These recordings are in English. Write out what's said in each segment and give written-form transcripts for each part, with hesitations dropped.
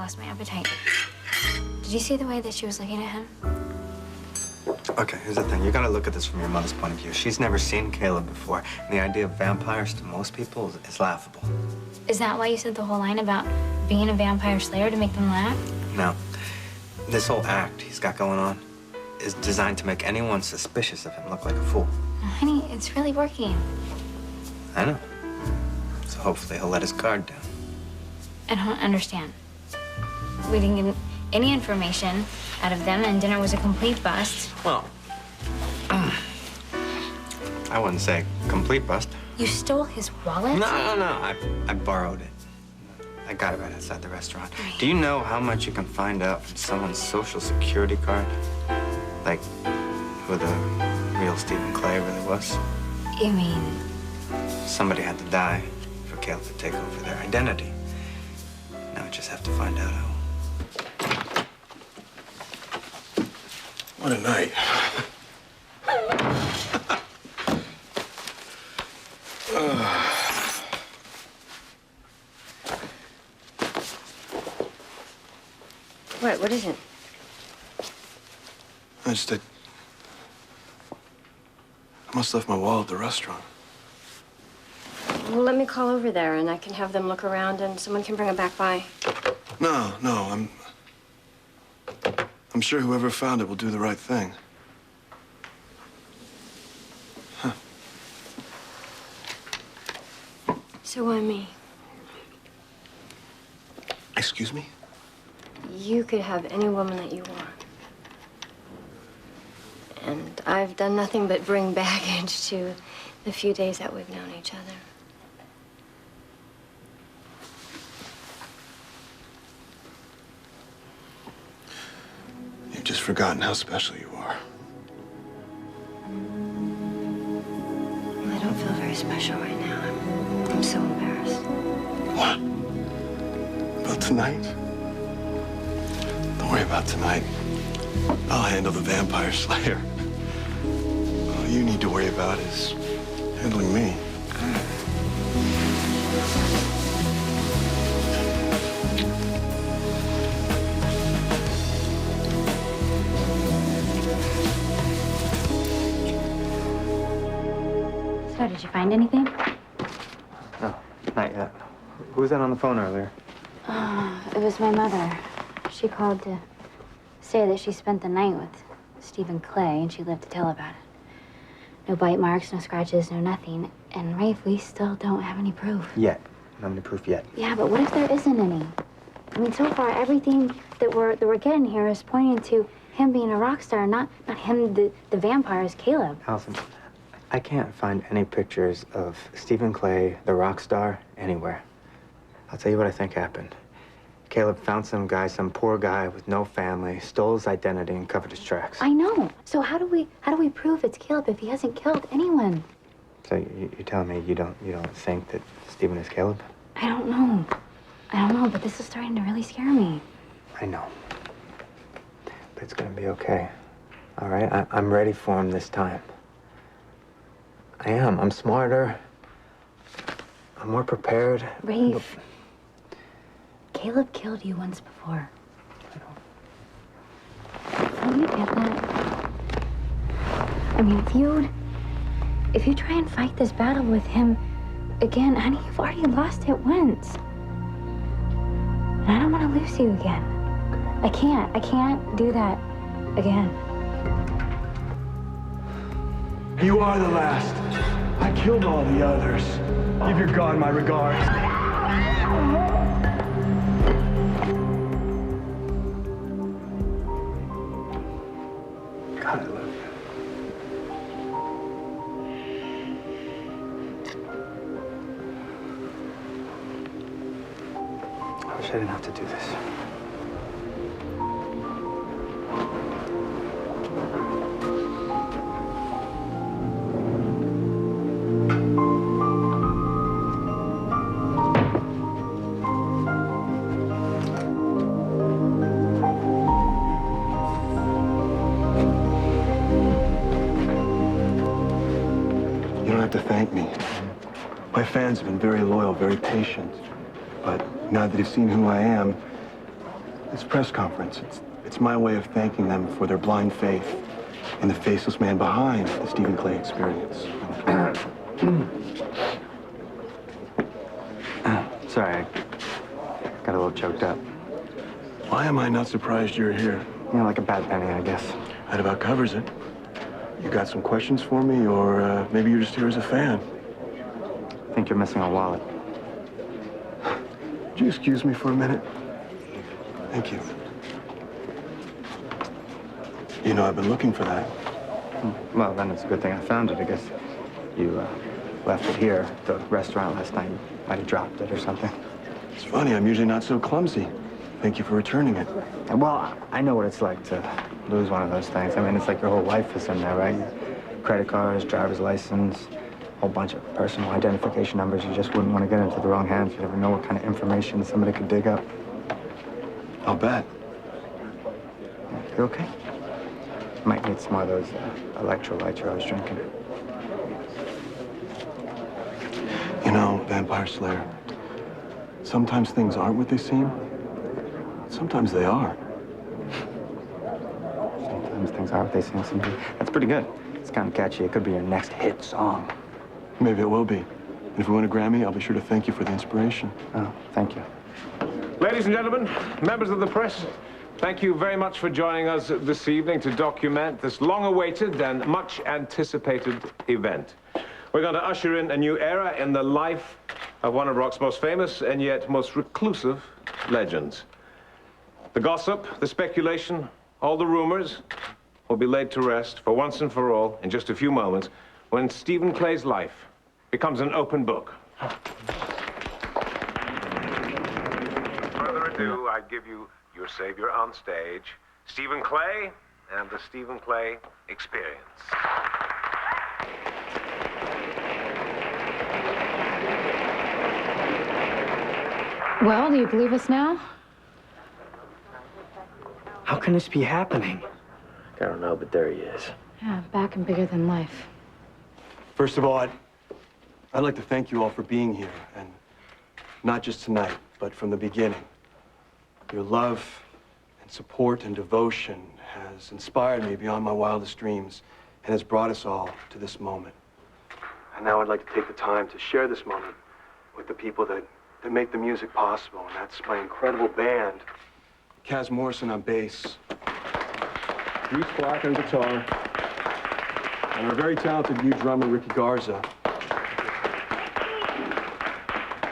lost my appetite. Did you see the way that she was looking at him? Okay, here's the thing. You gotta look at this from your mother's point of view. She's never seen Caleb before, and the idea of vampires to most people is laughable. Is that why you said the whole line about being a vampire slayer to make them laugh? No. This whole act he's got going on is designed to make anyone suspicious of him look like a fool. Honey, it's really working. I know. So hopefully he'll let his guard down. I don't understand. We didn't get any information out of them, and dinner was a complete bust. Well, I wouldn't say complete bust. You stole his wallet? No. I borrowed it. I got it right outside the restaurant. Right. Do you know how much you can find out from someone's social security card? Like, who the real Stephen Clay really was? You mean? Somebody had to die for Caleb to take over their identity. Now we just have to find out who. What a night. What is it? I must have left my wallet at the restaurant. Well, let me call over there, and I can have them look around, and someone can bring it back by. No, I'm sure whoever found it will do the right thing. Huh. So why me? Excuse me? You could have any woman that you want. And I've done nothing but bring baggage to the few days that we've known each other. You've just forgotten how special you are. I don't feel very special right now. I'm so embarrassed. What? About tonight? Don't worry about tonight. I'll handle the vampire slayer. All you need to worry about is handling me. So, did you find anything? No, not yet. Who was that on the phone earlier? It was my mother. She called to say that she spent the night with Stephen Clay, and she lived to tell about it. No bite marks, no scratches, no nothing. And, Rafe, we still don't have any proof. Yet. Not any proof yet. Yeah, but what if there isn't any? I mean, so far, everything that we're getting here is pointing to him being a rock star, not him, the vampire, is Caleb. Allison, I can't find any pictures of Stephen Clay, the rock star, anywhere. I'll tell you what I think happened. Caleb found some poor guy with no family, stole his identity, and covered his tracks. I know. So how do we prove it's Caleb if he hasn't killed anyone? So you're telling me you don't think that Stephen is Caleb? I don't know, but this is starting to really scare me. I know. But it's gonna be okay. All right? I'm ready for him this time. I am. I'm smarter. I'm more prepared. Rafe, Caleb killed you once before. Don't you get that? I mean, if you try and fight this battle with him again, honey, you've already lost it once. And I don't want to lose you again. I can't do that again. You are the last. I killed all the others. Give your god my regards. God, I love you. I wish I didn't have to do this. You don't have to thank me. My fans have been very loyal, very patient. But now that they've seen who I am, This press conference, it's my way of thanking them for their blind faith in the faceless man behind the Stephen Clay experience. Sorry, I got a little choked up. Why am I not surprised you're here? You know, like a bad penny, I guess. That about covers it. You got some questions for me, or maybe you're just here as a fan? I think you're missing a wallet. Would you excuse me for a minute? Thank you. You know, I've been looking for that. Well, then it's a good thing I found it. I guess you left it here at the restaurant last night. You might have dropped it or something. It's funny, I'm usually not so clumsy. Thank you for returning it. Well, I know what it's like to lose one of those things. I mean, it's like your whole life is in there, right? Credit cards, driver's license, a whole bunch of personal identification numbers. You just wouldn't want to get into the wrong hands. You never know what kind of information somebody could dig up. I'll bet. You okay? Might need some more of those electrolytes you're always drinking. You know, Vampire Slayer, sometimes things aren't what they seem. Sometimes they are. Sometimes things are what they seem to be. That's pretty good. It's kind of catchy. It could be your next hit song. Maybe it will be. And if we win a Grammy, I'll be sure to thank you for the inspiration. Oh, thank you. Ladies and gentlemen, members of the press, thank you very much for joining us this evening to document this long-awaited and much-anticipated event. We're going to usher in a new era in the life of one of rock's most famous and yet most reclusive legends. The gossip, the speculation, all the rumors will be laid to rest for once and for all in just a few moments when Stephen Clay's life becomes an open book. Further ado, I give you your savior on stage, Stephen Clay and the Stephen Clay Experience. Well, do you believe us now? How can this be happening? I don't know, but there he is. Yeah, back and bigger than life. First of all, I'd like to thank you all for being here, and not just tonight, but from the beginning. Your love and support and devotion has inspired me beyond my wildest dreams and has brought us all to this moment. And now I'd like to take the time to share this moment with the people that make the music possible, and that's my incredible band, Kaz Morrison on bass, Bruce Clark on guitar, and our very talented new drummer, Ricky Garza.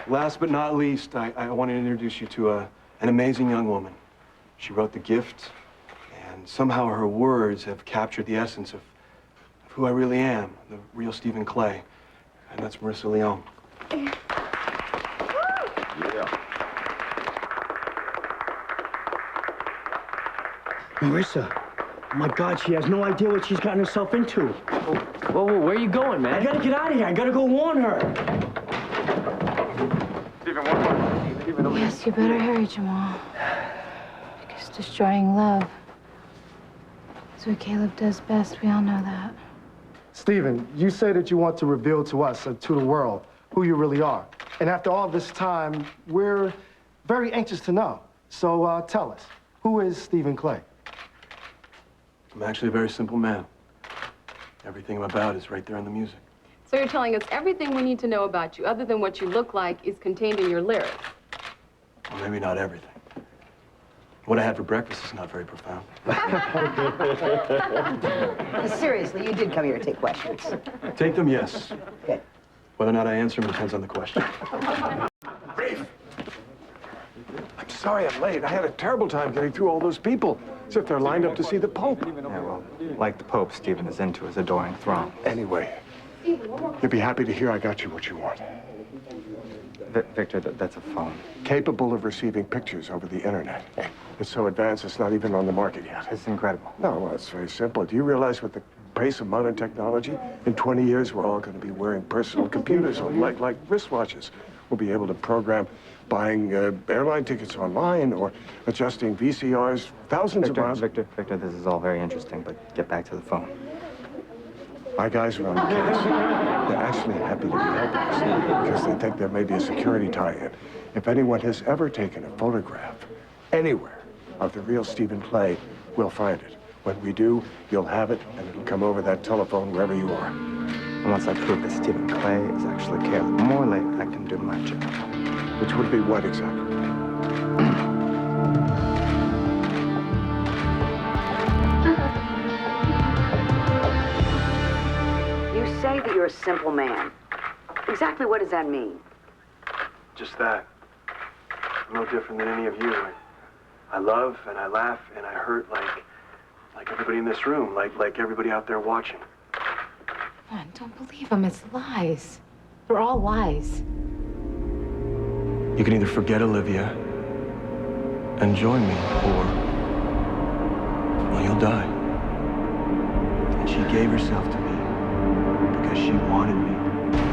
Last but not least, I want to introduce you to an amazing young woman. She wrote The Gift, and somehow her words have captured the essence of who I really am, the real Stephen Clay, and that's Marissa Leone. Marissa, oh my God, she has no idea what she's gotten herself into. Whoa, where are you going, man? I gotta get out of here. I gotta go warn her. Stephen, one more. Yes, you better hurry, Jamal. Because destroying love is what Caleb does best. We all know that. Stephen, you say that you want to reveal to us and to the world who you really are. And after all this time, we're very anxious to know. So tell us, who is Stephen Clay? I'm actually a very simple man. Everything I'm about is right there in the music. So you're telling us everything we need to know about you, other than what you look like, is contained in your lyrics? Well, maybe not everything. What I had for breakfast is not very profound. Seriously, you did come here to take questions. Take them, yes. Okay. Whether or not I answer them depends on the question. Brief. I'm sorry I'm late. I had a terrible time getting through all those people. As if they're lined up to see the Pope. Yeah, well, like the Pope, Stephen is into his adoring throng. Anyway, you'll be happy to hear I got you what you want. Victor, that's a phone. Capable of receiving pictures over the internet. It's so advanced, it's not even on the market yet. It's incredible. No, well, it's very simple. Do you realize with the pace of modern technology, in 20 years, we're all going to be wearing personal computers like wristwatches. We'll be able to program buying airline tickets online or adjusting VCRs thousands of miles. Victor, this is all very interesting, but get back to the phone. My guys are on the case. They're actually happy to be helping us because they think there may be a security tie-in. If anyone has ever taken a photograph anywhere of the real Stephen Clay, we'll find it. When we do, you'll have it, and it'll come over that telephone wherever you are. And once I prove that Stephen Clay is actually Caleb Morley, I can do my job. Which would be what exactly? You say that you're a simple man. Exactly what does that mean? Just that. I'm no different than any of you. I love and I laugh and I hurt like everybody in this room, like everybody out there watching. Man, don't believe them. It's lies. They're all lies. You can either forget Olivia and join me, or well, you'll die. And she gave herself to me because she wanted me.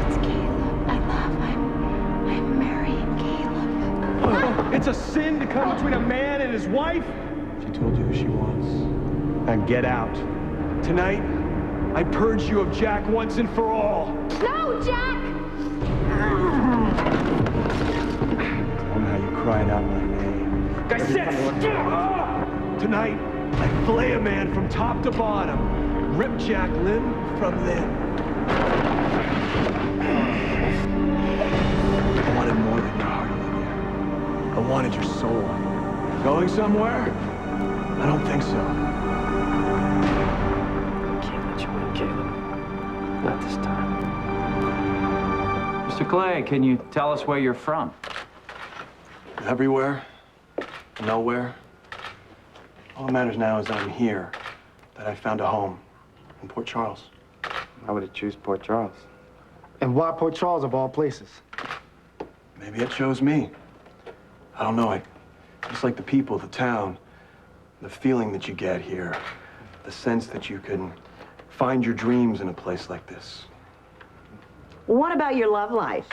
It's Caleb. I love. I'm marrying Caleb. Oh, it's a sin to come between a man and his wife. She told you who she was. Now get out. Tonight, I purge you of Jack once and for all. No, Jack! Tell him how you cried out my name. I said stop! Tonight, I fillet a man from top to bottom, rip Jack limb from limb. I wanted more than your heart, Olivia. I wanted your soul. Going somewhere? I don't think so. Not this time. Mr. Clay, can you tell us where you're from? Everywhere, nowhere. All that matters now is that I'm here, that I found a home in Port Charles. Why would it choose Port Charles? And why Port Charles of all places? Maybe it chose me. I don't know. I just like the people, the town, the feeling that you get here, the sense that you can find your dreams in a place like this. What about your love life?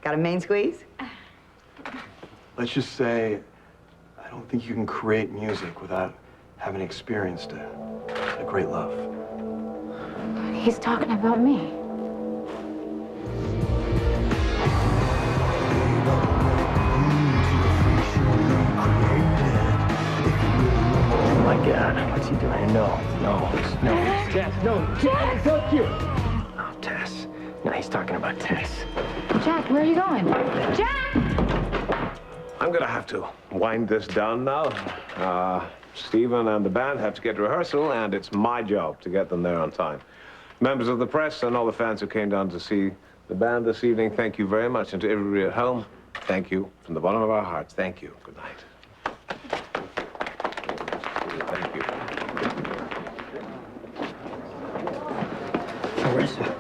Got a main squeeze? Let's just say, I don't think you can create music without having experienced a great love. He's talking about me. Oh my God, what's he doing? No. Tess, no. Tess, fuck you. Oh, Tess. No, he's talking about Tess. Jack, where are you going? Jack! I'm gonna have to wind this down now. Stephen and the band have to get to rehearsal, and it's my job to get them there on time. Members of the press and all the fans who came down to see the band this evening, thank you very much. And to everybody at home, thank you from the bottom of our hearts. Thank you. Good night. Thank you. Marissa,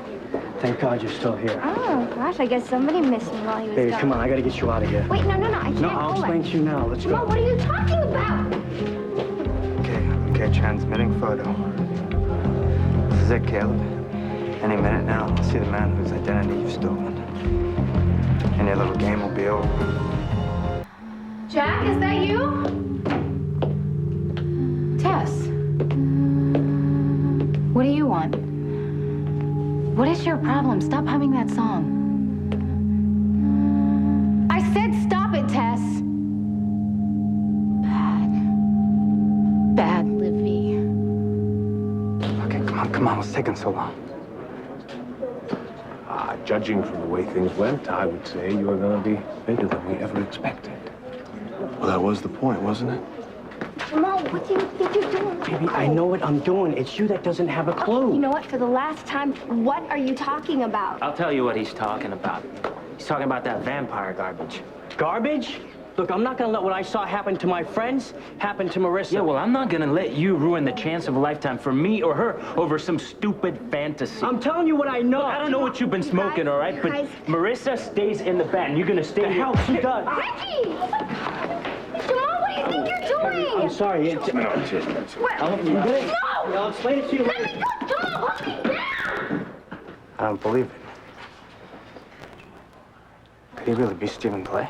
thank God you're still here. Oh, gosh, I guess somebody missed me while he was Baby, gone. come on, I gotta get you out of here. Wait, no, I can't No, I'll go explain to you now. Let's go. Mom, what are you talking about? Okay, transmitting photo. This is it, Caleb. Any minute now, I'll see the man whose identity you've stolen. And your little game will be over. Jack, is that you? Tess. What do you want? What is your problem? Stop humming that song. I said stop it, Tess. Bad Livy. Okay, come on, what's taking so long? Judging from the way things went, I would say you are going to be better than we ever expected. Well, that was the point, wasn't it? Jamal, what do you think you're doing? Baby, I know what I'm doing. It's you that doesn't have a clue. You know what? For the last time, what are you talking about? I'll tell you what he's talking about. He's talking about that vampire garbage. Garbage? Look, I'm not gonna let what I saw happen to my friends happen to Marissa. Yeah, well, I'm not gonna let you ruin the chance of a lifetime for me or her over some stupid fantasy. I'm telling you what I know. Look, I don't know what you've been smoking, all right? But guys. Marissa stays in the band. You're gonna stay The here. hell she does. Ricky! Jamal, what do you think you're doing? I'm sorry. It's... What? I'll explain it to you Let later. me go! Jamal, hold me down! I don't believe it. Could he really be Stephen Clay?